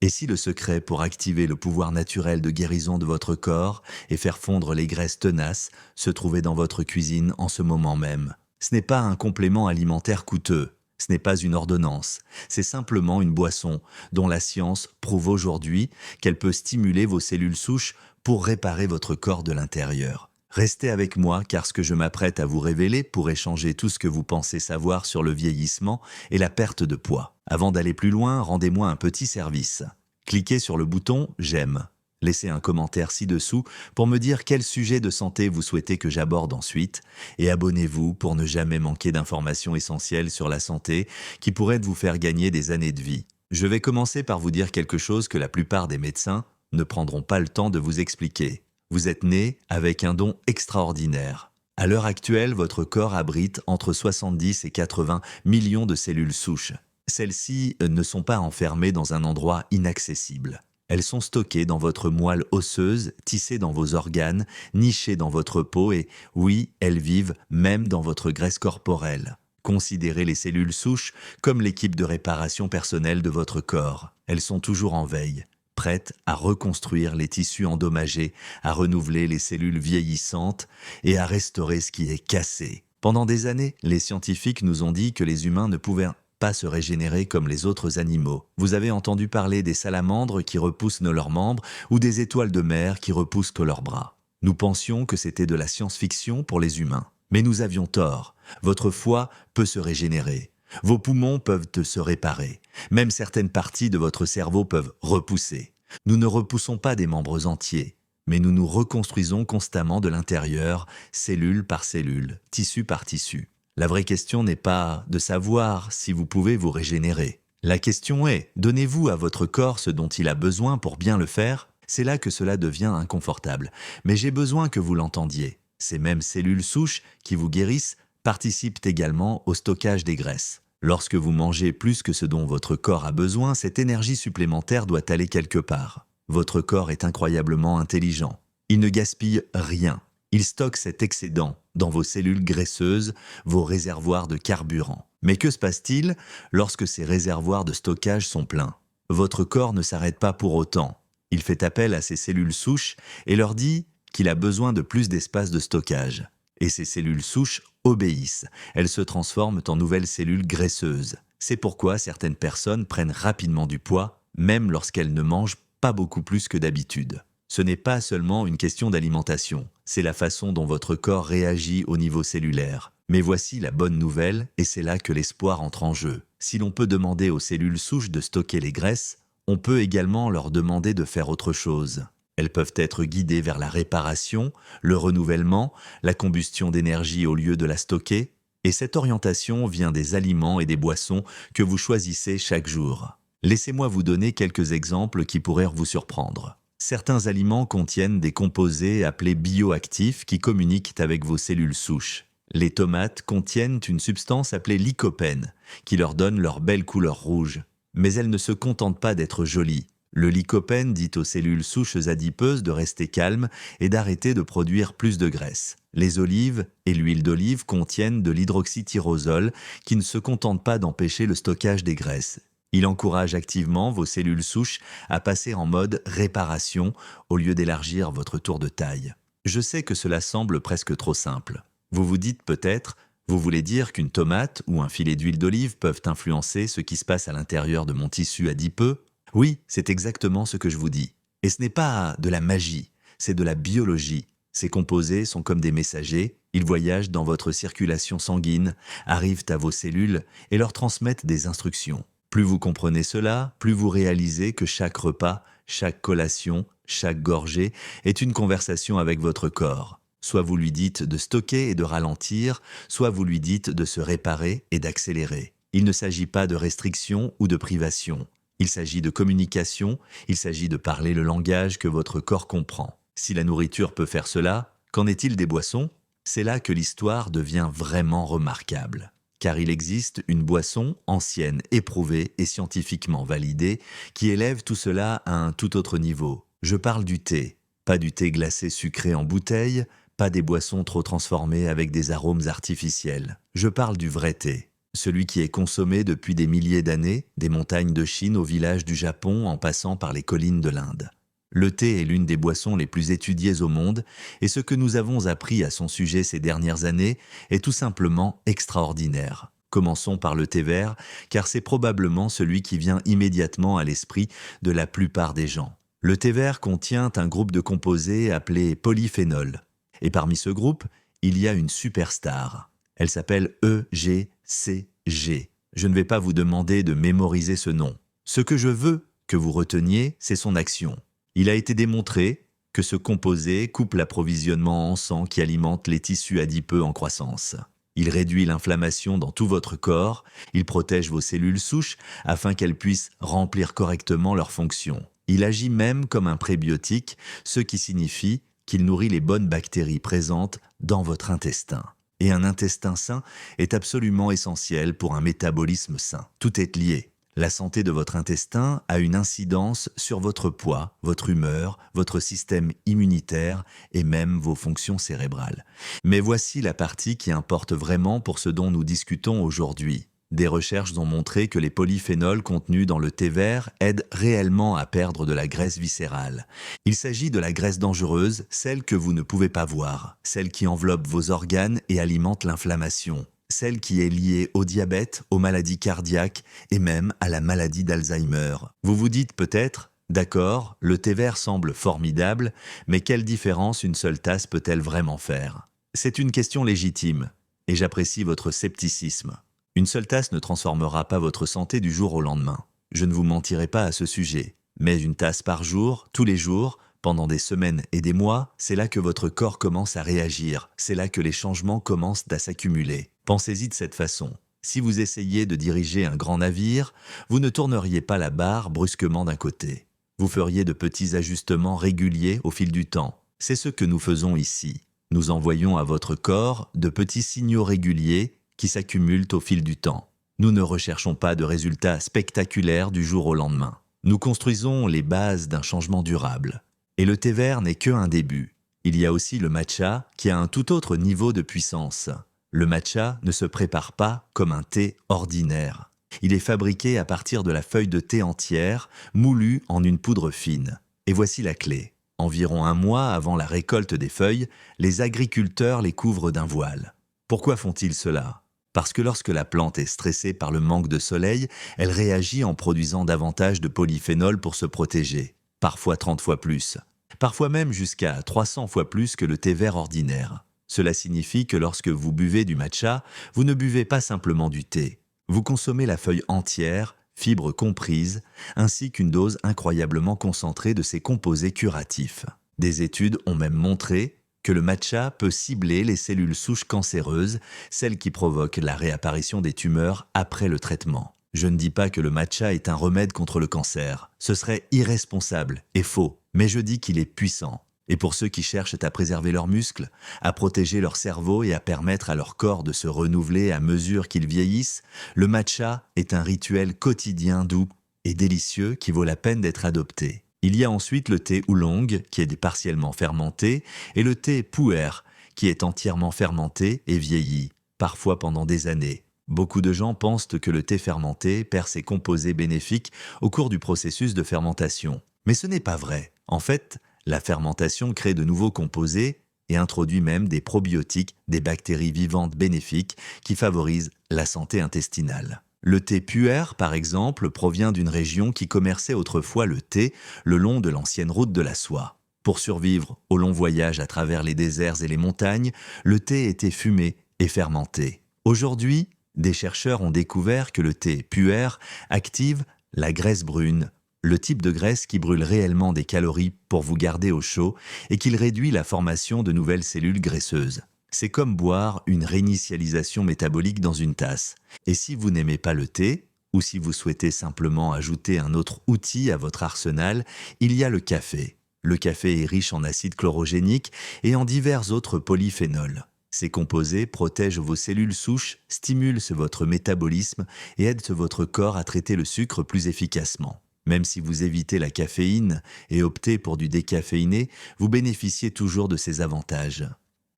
Et si le secret pour activer le pouvoir naturel de guérison de votre corps et faire fondre les graisses tenaces se trouvait dans votre cuisine en ce moment même? Ce n'est pas un complément alimentaire coûteux, ce n'est pas une ordonnance, c'est simplement une boisson dont la science prouve aujourd'hui qu'elle peut stimuler vos cellules souches pour réparer votre corps de l'intérieur. Restez avec moi car ce que je m'apprête à vous révéler pourrait changer tout ce que vous pensez savoir sur le vieillissement et la perte de poids. Avant d'aller plus loin, rendez-moi un petit service. Cliquez sur le bouton J'aime. Laissez un commentaire ci-dessous pour me dire quel sujet de santé vous souhaitez que j'aborde ensuite et abonnez-vous pour ne jamais manquer d'informations essentielles sur la santé qui pourraient vous faire gagner des années de vie. Je vais commencer par vous dire quelque chose que la plupart des médecins ne prendront pas le temps de vous expliquer. Vous êtes né avec un don extraordinaire. À l'heure actuelle, votre corps abrite entre 70 et 80 millions de cellules souches. Celles-ci ne sont pas enfermées dans un endroit inaccessible. Elles sont stockées dans votre moelle osseuse, tissées dans vos organes, nichées dans votre peau et, oui, elles vivent même dans votre graisse corporelle. Considérez les cellules souches comme l'équipe de réparation personnelle de votre corps. Elles sont toujours en veille, prêtes à reconstruire les tissus endommagés, à renouveler les cellules vieillissantes et à restaurer ce qui est cassé. Pendant des années, les scientifiques nous ont dit que les humains ne pouvaient pas se régénérer comme les autres animaux. Vous avez entendu parler des salamandres qui repoussent leurs membres ou des étoiles de mer qui repoussent que leurs bras. Nous pensions que c'était de la science-fiction pour les humains. Mais nous avions tort. Votre foie peut se régénérer. Vos poumons peuvent se réparer. Même certaines parties de votre cerveau peuvent repousser. Nous ne repoussons pas des membres entiers, mais nous nous reconstruisons constamment de l'intérieur, cellule par cellule, tissu par tissu. La vraie question n'est pas de savoir si vous pouvez vous régénérer. La question est, donnez-vous à votre corps ce dont il a besoin pour bien le faire? C'est là que cela devient inconfortable. Mais j'ai besoin que vous l'entendiez. Ces mêmes cellules souches qui vous guérissent participent également au stockage des graisses. Lorsque vous mangez plus que ce dont votre corps a besoin, cette énergie supplémentaire doit aller quelque part. Votre corps est incroyablement intelligent. Il ne gaspille rien. Il stocke cet excédent dans vos cellules graisseuses, vos réservoirs de carburant. Mais que se passe-t-il lorsque ces réservoirs de stockage sont pleins? Votre corps ne s'arrête pas pour autant. Il fait appel à ces cellules souches et leur dit qu'il a besoin de plus d'espace de stockage. Et ces cellules souches obéissent. Elles se transforment en nouvelles cellules graisseuses. C'est pourquoi certaines personnes prennent rapidement du poids, même lorsqu'elles ne mangent pas beaucoup plus que d'habitude. Ce n'est pas seulement une question d'alimentation, c'est la façon dont votre corps réagit au niveau cellulaire. Mais voici la bonne nouvelle, et c'est là que l'espoir entre en jeu. Si l'on peut demander aux cellules souches de stocker les graisses, on peut également leur demander de faire autre chose. Elles peuvent être guidées vers la réparation, le renouvellement, la combustion d'énergie au lieu de la stocker, et cette orientation vient des aliments et des boissons que vous choisissez chaque jour. Laissez-moi vous donner quelques exemples qui pourraient vous surprendre. Certains aliments contiennent des composés appelés bioactifs qui communiquent avec vos cellules souches. Les tomates contiennent une substance appelée lycopène, qui leur donne leur belle couleur rouge. Mais elles ne se contentent pas d'être jolies. Le lycopène dit aux cellules souches adipeuses de rester calmes et d'arrêter de produire plus de graisse. Les olives et l'huile d'olive contiennent de l'hydroxytyrosol qui ne se contente pas d'empêcher le stockage des graisses. Il encourage activement vos cellules souches à passer en mode réparation au lieu d'élargir votre tour de taille. Je sais que cela semble presque trop simple. Vous vous dites peut-être, vous voulez dire qu'une tomate ou un filet d'huile d'olive peuvent influencer ce qui se passe à l'intérieur de mon tissu adipeux? Oui, c'est exactement ce que je vous dis. Et ce n'est pas de la magie, c'est de la biologie. Ces composés sont comme des messagers, ils voyagent dans votre circulation sanguine, arrivent à vos cellules et leur transmettent des instructions. Plus vous comprenez cela, plus vous réalisez que chaque repas, chaque collation, chaque gorgée est une conversation avec votre corps. Soit vous lui dites de stocker et de ralentir, soit vous lui dites de se réparer et d'accélérer. Il ne s'agit pas de restriction ou de privation. Il s'agit de communication, il s'agit de parler le langage que votre corps comprend. Si la nourriture peut faire cela, qu'en est-il des boissons? C'est là que l'histoire devient vraiment remarquable. Car il existe une boisson ancienne, éprouvée et scientifiquement validée qui élève tout cela à un tout autre niveau. Je parle du thé. Pas du thé glacé sucré en bouteille, pas des boissons trop transformées avec des arômes artificiels. Je parle du vrai thé. celui qui est consommé depuis des milliers d'années, des montagnes de Chine aux villages du Japon en passant par les collines de l'Inde. Le thé est l'une des boissons les plus étudiées au monde et ce que nous avons appris à son sujet ces dernières années est tout simplement extraordinaire. Commençons par le thé vert, car c'est probablement celui qui vient immédiatement à l'esprit de la plupart des gens. Le thé vert contient un groupe de composés appelé polyphénol. Et parmi ce groupe, il y a une superstar. Elle s'appelle EGCG. Je ne vais pas vous demander de mémoriser ce nom. Ce que je veux que vous reteniez, c'est son action. Il a été démontré que ce composé coupe l'approvisionnement en sang qui alimente les tissus adipeux en croissance. Il réduit l'inflammation dans tout votre corps, il protège vos cellules souches afin qu'elles puissent remplir correctement leurs fonctions. Il agit même comme un prébiotique, ce qui signifie qu'il nourrit les bonnes bactéries présentes dans votre intestin. Et un intestin sain est absolument essentiel pour un métabolisme sain. Tout est lié. La santé de votre intestin a une incidence sur votre poids, votre humeur, votre système immunitaire et même vos fonctions cérébrales. Mais voici la partie qui importe vraiment pour ce dont nous discutons aujourd'hui. Des recherches ont montré que les polyphénols contenus dans le thé vert aident réellement à perdre de la graisse viscérale. Il s'agit de la graisse dangereuse, celle que vous ne pouvez pas voir, celle qui enveloppe vos organes et alimente l'inflammation, celle qui est liée au diabète, aux maladies cardiaques et même à la maladie d'Alzheimer. Vous vous dites peut-être, d'accord, le thé vert semble formidable, mais quelle différence une seule tasse peut-elle vraiment faire? C'est une question légitime, et j'apprécie votre scepticisme. Une seule tasse ne transformera pas votre santé du jour au lendemain. Je ne vous mentirai pas à ce sujet. Mais une tasse par jour, tous les jours, pendant des semaines et des mois, c'est là que votre corps commence à réagir. C'est là que les changements commencent à s'accumuler. Pensez-y de cette façon. Si vous essayez de diriger un grand navire, vous ne tourneriez pas la barre brusquement d'un côté. Vous feriez de petits ajustements réguliers au fil du temps. C'est ce que nous faisons ici. Nous envoyons à votre corps de petits signaux réguliers qui s'accumulent au fil du temps. Nous ne recherchons pas de résultats spectaculaires du jour au lendemain. Nous construisons les bases d'un changement durable. Et le thé vert n'est qu'un début. Il y a aussi le matcha qui a un tout autre niveau de puissance. Le matcha ne se prépare pas comme un thé ordinaire. Il est fabriqué à partir de la feuille de thé entière, moulue en une poudre fine. Et voici la clé. Environ un mois avant la récolte des feuilles, les agriculteurs les couvrent d'un voile. Pourquoi font-ils cela ? Parce que lorsque la plante est stressée par le manque de soleil, elle réagit en produisant davantage de polyphénol pour se protéger, parfois 30 fois plus, parfois même jusqu'à 300 fois plus que le thé vert ordinaire. Cela signifie que lorsque vous buvez du matcha, vous ne buvez pas simplement du thé. Vous consommez la feuille entière, fibres comprises, ainsi qu'une dose incroyablement concentrée de ces composés curatifs. Des études ont même montré que le matcha peut cibler les cellules souches cancéreuses, celles qui provoquent la réapparition des tumeurs après le traitement. Je ne dis pas que le matcha est un remède contre le cancer. Ce serait irresponsable et faux, mais je dis qu'il est puissant. Et pour ceux qui cherchent à préserver leurs muscles, à protéger leur cerveau et à permettre à leur corps de se renouveler à mesure qu'ils vieillissent, le matcha est un rituel quotidien doux et délicieux qui vaut la peine d'être adopté. Il y a ensuite le thé oolong, qui est partiellement fermenté, et le thé pu'er, qui est entièrement fermenté et vieilli, parfois pendant des années. Beaucoup de gens pensent que le thé fermenté perd ses composés bénéfiques au cours du processus de fermentation. Mais ce n'est pas vrai. En fait, la fermentation crée de nouveaux composés et introduit même des probiotiques, des bactéries vivantes bénéfiques qui favorisent la santé intestinale. Le thé pu'er, par exemple, provient d'une région qui commerçait autrefois le thé le long de l'ancienne route de la soie. Pour survivre au long voyage à travers les déserts et les montagnes, le thé était fumé et fermenté. Aujourd'hui, des chercheurs ont découvert que le thé pu'er active la graisse brune, le type de graisse qui brûle réellement des calories pour vous garder au chaud et qui réduit la formation de nouvelles cellules graisseuses. C'est comme boire une réinitialisation métabolique dans une tasse. Et si vous n'aimez pas le thé, ou si vous souhaitez simplement ajouter un autre outil à votre arsenal, il y a le café. Le café est riche en acide chlorogénique et en divers autres polyphénols. Ces composés protègent vos cellules souches, stimulent votre métabolisme et aident votre corps à traiter le sucre plus efficacement. Même si vous évitez la caféine et optez pour du décaféiné, vous bénéficiez toujours de ces avantages.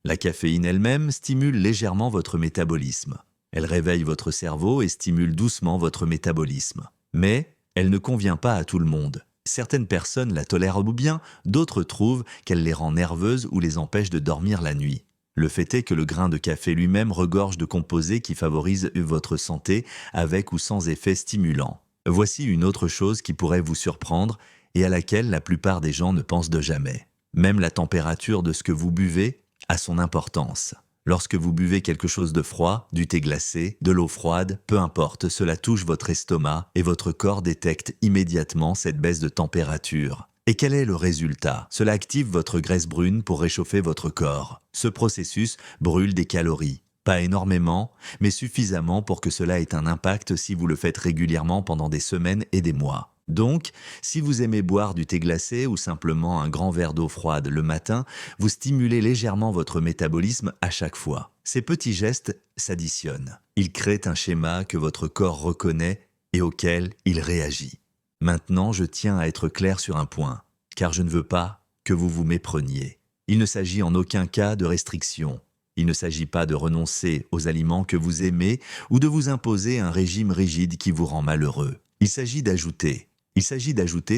La caféine elle-même stimule légèrement votre métabolisme. Elle réveille votre cerveau et stimule doucement votre métabolisme. Mais elle ne convient pas à tout le monde. Certaines personnes la tolèrent bien, d'autres trouvent qu'elle les rend nerveuses ou les empêche de dormir la nuit. Le fait est que le grain de café lui-même regorge de composés qui favorisent votre santé avec ou sans effet stimulant. Voici une autre chose qui pourrait vous surprendre et à laquelle la plupart des gens ne pensent de jamais. Même la température de ce que vous buvez a son importance. Lorsque vous buvez quelque chose de froid, du thé glacé, de l'eau froide, peu importe, cela touche votre estomac et votre corps détecte immédiatement cette baisse de température. Et quel est le résultat? Cela active votre graisse brune pour réchauffer votre corps. Ce processus brûle des calories. Pas énormément, mais suffisamment pour que cela ait un impact si vous le faites régulièrement pendant des semaines et des mois. Donc, si vous aimez boire du thé glacé ou simplement un grand verre d'eau froide le matin, vous stimulez légèrement votre métabolisme à chaque fois. Ces petits gestes s'additionnent. Ils créent un schéma que votre corps reconnaît et auquel il réagit. Maintenant, je tiens à être clair sur un point, car je ne veux pas que vous vous mépreniez. Il ne s'agit en aucun cas de restriction. Il ne s'agit pas de renoncer aux aliments que vous aimez ou de vous imposer un régime rigide qui vous rend malheureux. Il s'agit d'ajouter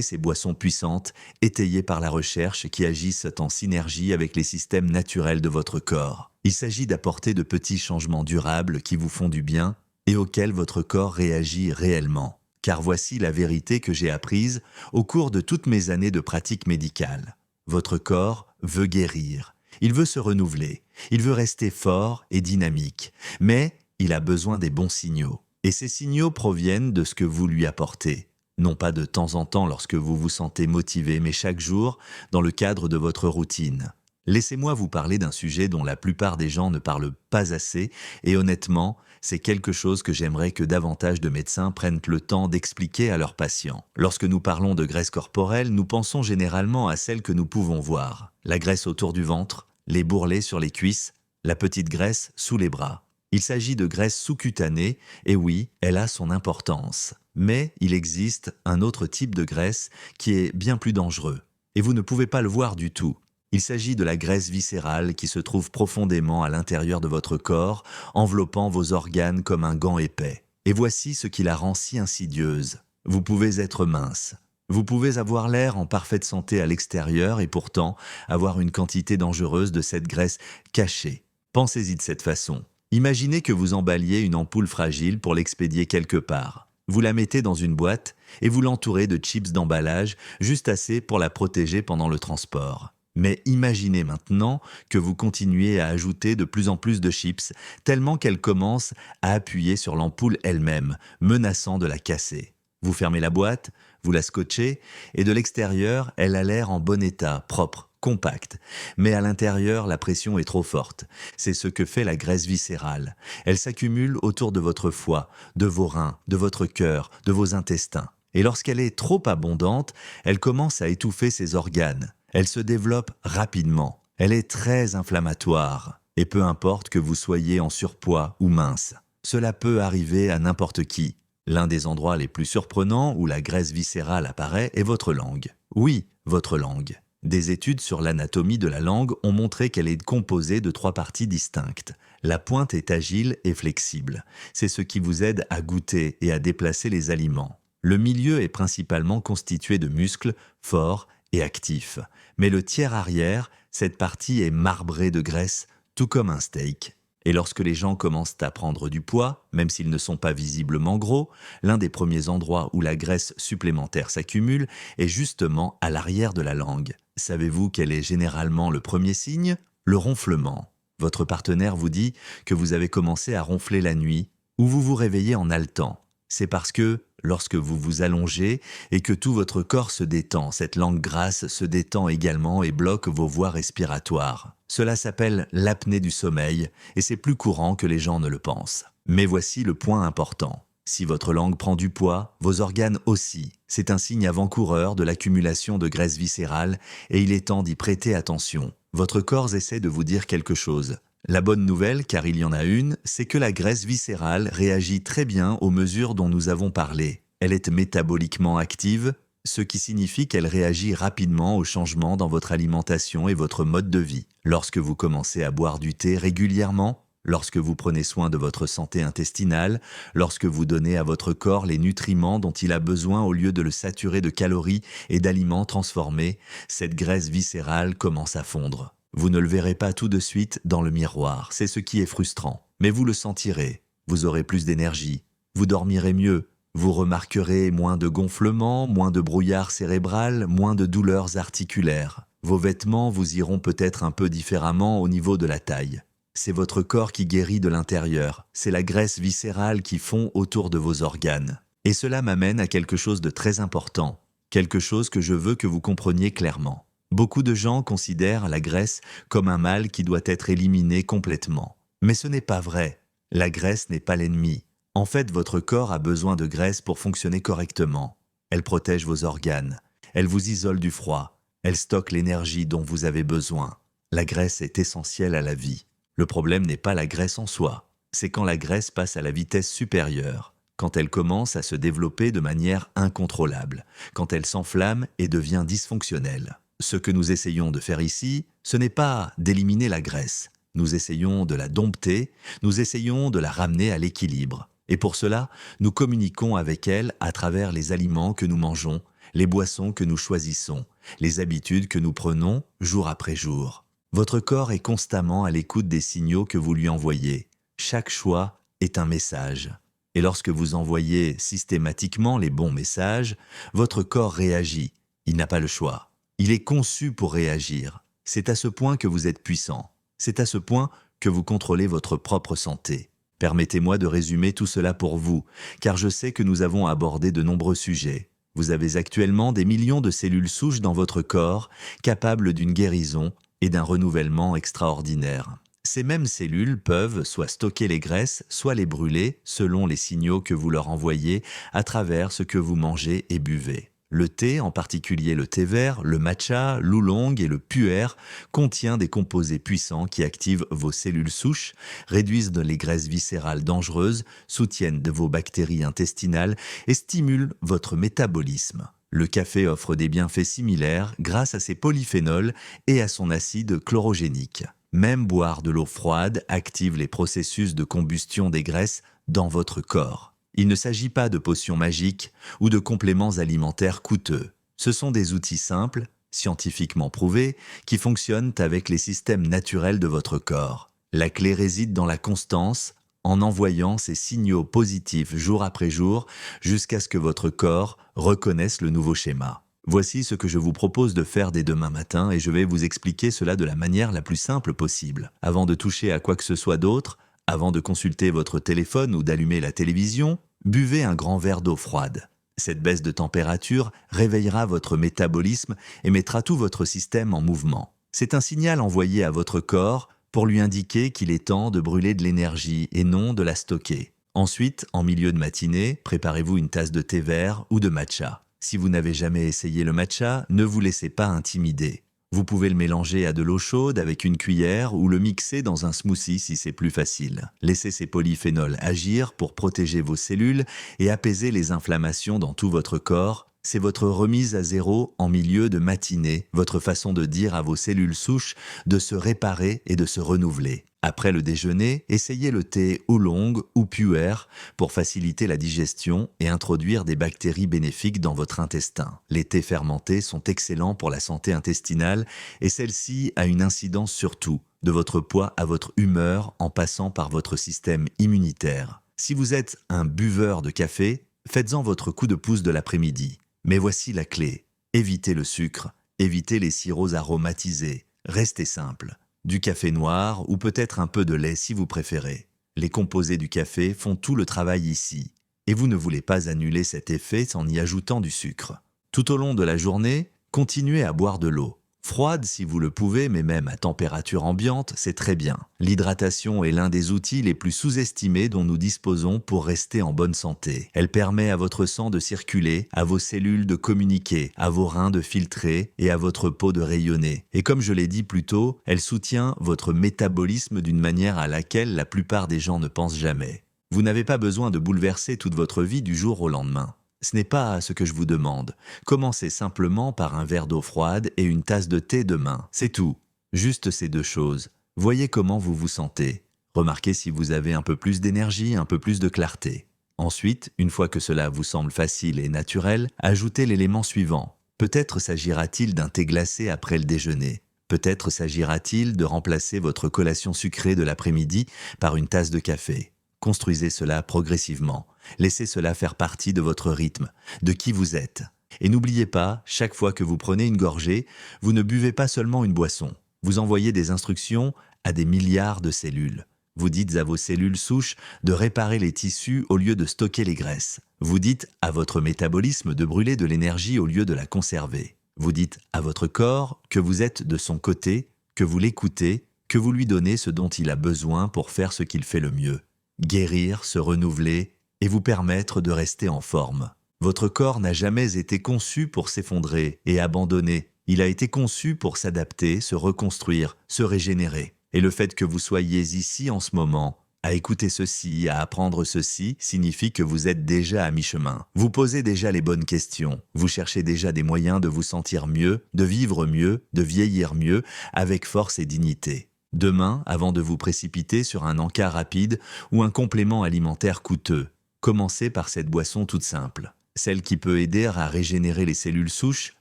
ces boissons puissantes, étayées par la recherche qui agissent en synergie avec les systèmes naturels de votre corps. Il s'agit d'apporter de petits changements durables qui vous font du bien et auxquels votre corps réagit réellement. Car voici la vérité que j'ai apprise au cours de toutes mes années de pratique médicale. Votre corps veut guérir, il veut se renouveler, il veut rester fort et dynamique, mais il a besoin des bons signaux. Et ces signaux proviennent de ce que vous lui apportez. Non pas de temps en temps lorsque vous vous sentez motivé, mais chaque jour dans le cadre de votre routine. Laissez-moi vous parler d'un sujet dont la plupart des gens ne parlent pas assez et honnêtement, c'est quelque chose que j'aimerais que davantage de médecins prennent le temps d'expliquer à leurs patients. Lorsque nous parlons de graisse corporelle, nous pensons généralement à celle que nous pouvons voir. La graisse autour du ventre, les bourrelets sur les cuisses, la petite graisse sous les bras. Il s'agit de graisse sous-cutanée et oui, elle a son importance. Mais il existe un autre type de graisse qui est bien plus dangereux. Et vous ne pouvez pas le voir du tout. Il s'agit de la graisse viscérale qui se trouve profondément à l'intérieur de votre corps, enveloppant vos organes comme un gant épais. Et voici ce qui la rend si insidieuse. Vous pouvez être mince. Vous pouvez avoir l'air en parfaite santé à l'extérieur et pourtant avoir une quantité dangereuse de cette graisse cachée. Pensez-y de cette façon. Imaginez que vous emballiez une ampoule fragile pour l'expédier quelque part. Vous la mettez dans une boîte et vous l'entourez de chips d'emballage, juste assez pour la protéger pendant le transport. Mais imaginez maintenant que vous continuez à ajouter de plus en plus de chips, tellement qu'elle commence à appuyer sur l'ampoule elle-même, menaçant de la casser. Vous fermez la boîte, vous la scotchez, et de l'extérieur, elle a l'air en bon état, propre, compacte. Mais à l'intérieur, la pression est trop forte. C'est ce que fait la graisse viscérale. Elle s'accumule autour de votre foie, de vos reins, de votre cœur, de vos intestins. Et lorsqu'elle est trop abondante, elle commence à étouffer ses organes. Elle se développe rapidement. Elle est très inflammatoire. Et peu importe que vous soyez en surpoids ou mince, cela peut arriver à n'importe qui. L'un des endroits les plus surprenants où la graisse viscérale apparaît est votre langue. Oui, votre langue. Des études sur l'anatomie de la langue ont montré qu'elle est composée de 3 parties distinctes. La pointe est agile et flexible. C'est ce qui vous aide à goûter et à déplacer les aliments. Le milieu est principalement constitué de muscles forts et actifs. Mais le tiers arrière, cette partie est marbrée de graisse, tout comme un steak. Et lorsque les gens commencent à prendre du poids, même s'ils ne sont pas visiblement gros, l'un des premiers endroits où la graisse supplémentaire s'accumule est justement à l'arrière de la langue. Savez-vous quel est généralement le premier signe? Le ronflement. Votre partenaire vous dit que vous avez commencé à ronfler la nuit ou vous vous réveillez en haletant. C'est parce que, lorsque vous vous allongez et que tout votre corps se détend, cette langue grasse se détend également et bloque vos voies respiratoires. Cela s'appelle l'apnée du sommeil et c'est plus courant que les gens ne le pensent. Mais voici le point important. Si votre langue prend du poids, vos organes aussi. C'est un signe avant-coureur de l'accumulation de graisse viscérale et il est temps d'y prêter attention. Votre corps essaie de vous dire quelque chose. La bonne nouvelle, car il y en a une, c'est que la graisse viscérale réagit très bien aux mesures dont nous avons parlé. Elle est métaboliquement active, ce qui signifie qu'elle réagit rapidement aux changements dans votre alimentation et votre mode de vie. Lorsque vous commencez à boire du thé régulièrement, Lorsque vous prenez soin de votre santé intestinale, lorsque vous donnez à votre corps les nutriments dont il a besoin au lieu de le saturer de calories et d'aliments transformés, cette graisse viscérale commence à fondre. Vous ne le verrez pas tout de suite dans le miroir, c'est ce qui est frustrant. Mais vous le sentirez, vous aurez plus d'énergie, vous dormirez mieux, vous remarquerez moins de gonflements, moins de brouillard cérébral, moins de douleurs articulaires. Vos vêtements vous iront peut-être un peu différemment au niveau de la taille. C'est votre corps qui guérit de l'intérieur, c'est la graisse viscérale qui fond autour de vos organes. Et cela m'amène à quelque chose de très important, quelque chose que je veux que vous compreniez clairement. Beaucoup de gens considèrent la graisse comme un mal qui doit être éliminé complètement. Mais ce n'est pas vrai. La graisse n'est pas l'ennemi. En fait, votre corps a besoin de graisse pour fonctionner correctement. Elle protège vos organes. Elle vous isole du froid. Elle stocke l'énergie dont vous avez besoin. La graisse est essentielle à la vie. Le problème n'est pas la graisse en soi. C'est quand la graisse passe à la vitesse supérieure, quand elle commence à se développer de manière incontrôlable, quand elle s'enflamme et devient dysfonctionnelle. Ce que nous essayons de faire ici, ce n'est pas d'éliminer la graisse. Nous essayons de la dompter, nous essayons de la ramener à l'équilibre. Et pour cela, nous communiquons avec elle à travers les aliments que nous mangeons, les boissons que nous choisissons, les habitudes que nous prenons jour après jour. Votre corps est constamment à l'écoute des signaux que vous lui envoyez. Chaque choix est un message. Et lorsque vous envoyez systématiquement les bons messages, votre corps réagit. Il n'a pas le choix. Il est conçu pour réagir. C'est à ce point que vous êtes puissant. C'est à ce point que vous contrôlez votre propre santé. Permettez-moi de résumer tout cela pour vous, car je sais que nous avons abordé de nombreux sujets. Vous avez actuellement des millions de cellules souches dans votre corps, capables d'une guérison et d'un renouvellement extraordinaire. Ces mêmes cellules peuvent soit stocker les graisses, soit les brûler, selon les signaux que vous leur envoyez à travers ce que vous mangez et buvez. Le thé, en particulier le thé vert, le matcha, l'oolong et le pu'er, contient des composés puissants qui activent vos cellules souches, réduisent les graisses viscérales dangereuses, soutiennent de vos bactéries intestinales et stimulent votre métabolisme. Le café offre des bienfaits similaires grâce à ses polyphénols et à son acide chlorogénique. Même boire de l'eau froide active les processus de combustion des graisses dans votre corps. Il ne s'agit pas de potions magiques ou de compléments alimentaires coûteux. Ce sont des outils simples, scientifiquement prouvés, qui fonctionnent avec les systèmes naturels de votre corps. La clé réside dans la constance, en envoyant ces signaux positifs jour après jour jusqu'à ce que votre corps reconnaisse le nouveau schéma. Voici ce que je vous propose de faire dès demain matin et je vais vous expliquer cela de la manière la plus simple possible. Avant de toucher à quoi que ce soit d'autre, avant de consulter votre téléphone ou d'allumer la télévision, buvez un grand verre d'eau froide. Cette baisse de température réveillera votre métabolisme et mettra tout votre système en mouvement. C'est un signal envoyé à votre corps pour lui indiquer qu'il est temps de brûler de l'énergie et non de la stocker. Ensuite, en milieu de matinée, préparez-vous une tasse de thé vert ou de matcha. Si vous n'avez jamais essayé le matcha, ne vous laissez pas intimider. Vous pouvez le mélanger à de l'eau chaude avec une cuillère ou le mixer dans un smoothie si c'est plus facile. Laissez ces polyphénols agir pour protéger vos cellules et apaiser les inflammations dans tout votre corps. C'est votre remise à zéro en milieu de matinée, votre façon de dire à vos cellules souches de se réparer et de se renouveler. Après le déjeuner, essayez le thé oolong ou pu'er pour faciliter la digestion et introduire des bactéries bénéfiques dans votre intestin. Les thés fermentés sont excellents pour la santé intestinale et celle-ci a une incidence sur tout, de votre poids à votre humeur en passant par votre système immunitaire. Si vous êtes un buveur de café, faites-en votre coup de pouce de l'après-midi. Mais voici la clé. Évitez le sucre, évitez les sirops aromatisés, restez simple. Du café noir ou peut-être un peu de lait si vous préférez. Les composés du café font tout le travail ici. Et vous ne voulez pas annuler cet effet en y ajoutant du sucre. Tout au long de la journée, continuez à boire de l'eau. Froide si vous le pouvez, mais même à température ambiante, c'est très bien. L'hydratation est l'un des outils les plus sous-estimés dont nous disposons pour rester en bonne santé. Elle permet à votre sang de circuler, à vos cellules de communiquer, à vos reins de filtrer et à votre peau de rayonner. Et comme je l'ai dit plus tôt, elle soutient votre métabolisme d'une manière à laquelle la plupart des gens ne pensent jamais. Vous n'avez pas besoin de bouleverser toute votre vie du jour au lendemain. Ce n'est pas ce que je vous demande. Commencez simplement par un verre d'eau froide et une tasse de thé demain. C'est tout. Juste ces deux choses. Voyez comment vous vous sentez. Remarquez si vous avez un peu plus d'énergie, un peu plus de clarté. Ensuite, une fois que cela vous semble facile et naturel, ajoutez l'élément suivant. Peut-être s'agira-t-il d'un thé glacé après le déjeuner. Peut-être s'agira-t-il de remplacer votre collation sucrée de l'après-midi par une tasse de café. Construisez cela progressivement. Laissez cela faire partie de votre rythme, de qui vous êtes. Et n'oubliez pas, chaque fois que vous prenez une gorgée, vous ne buvez pas seulement une boisson. Vous envoyez des instructions à des milliards de cellules. Vous dites à vos cellules souches de réparer les tissus au lieu de stocker les graisses. Vous dites à votre métabolisme de brûler de l'énergie au lieu de la conserver. Vous dites à votre corps que vous êtes de son côté, que vous l'écoutez, que vous lui donnez ce dont il a besoin pour faire ce qu'il fait le mieux. Guérir, se renouveler et vous permettre de rester en forme. Votre corps n'a jamais été conçu pour s'effondrer et abandonner. Il a été conçu pour s'adapter, se reconstruire, se régénérer. Et le fait que vous soyez ici en ce moment, à écouter ceci, à apprendre ceci, signifie que vous êtes déjà à mi-chemin. Vous posez déjà les bonnes questions. Vous cherchez déjà des moyens de vous sentir mieux, de vivre mieux, de vieillir mieux, avec force et dignité. Demain, avant de vous précipiter sur un encas rapide ou un complément alimentaire coûteux, commencez par cette boisson toute simple. Celle qui peut aider à régénérer les cellules souches,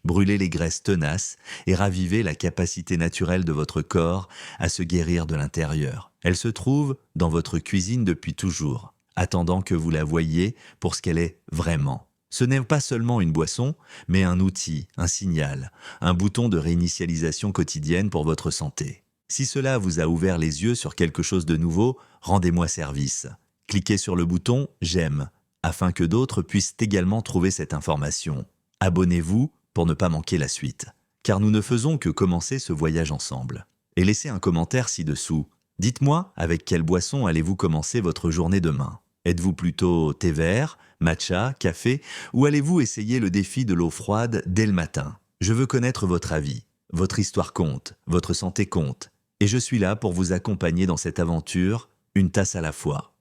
brûler les graisses tenaces et raviver la capacité naturelle de votre corps à se guérir de l'intérieur. Elle se trouve dans votre cuisine depuis toujours, attendant que vous la voyiez pour ce qu'elle est vraiment. Ce n'est pas seulement une boisson, mais un outil, un signal, un bouton de réinitialisation quotidienne pour votre santé. Si cela vous a ouvert les yeux sur quelque chose de nouveau, rendez-moi service. Cliquez sur le bouton « J'aime » afin que d'autres puissent également trouver cette information. Abonnez-vous pour ne pas manquer la suite, car nous ne faisons que commencer ce voyage ensemble. Et laissez un commentaire ci-dessous. Dites-moi avec quelle boisson allez-vous commencer votre journée demain. Êtes-vous plutôt thé vert, matcha, café, ou allez-vous essayer le défi de l'eau froide dès le matin? Je veux connaître votre avis. Votre histoire compte, votre santé compte. Et je suis là pour vous accompagner dans cette aventure, une tasse à la fois.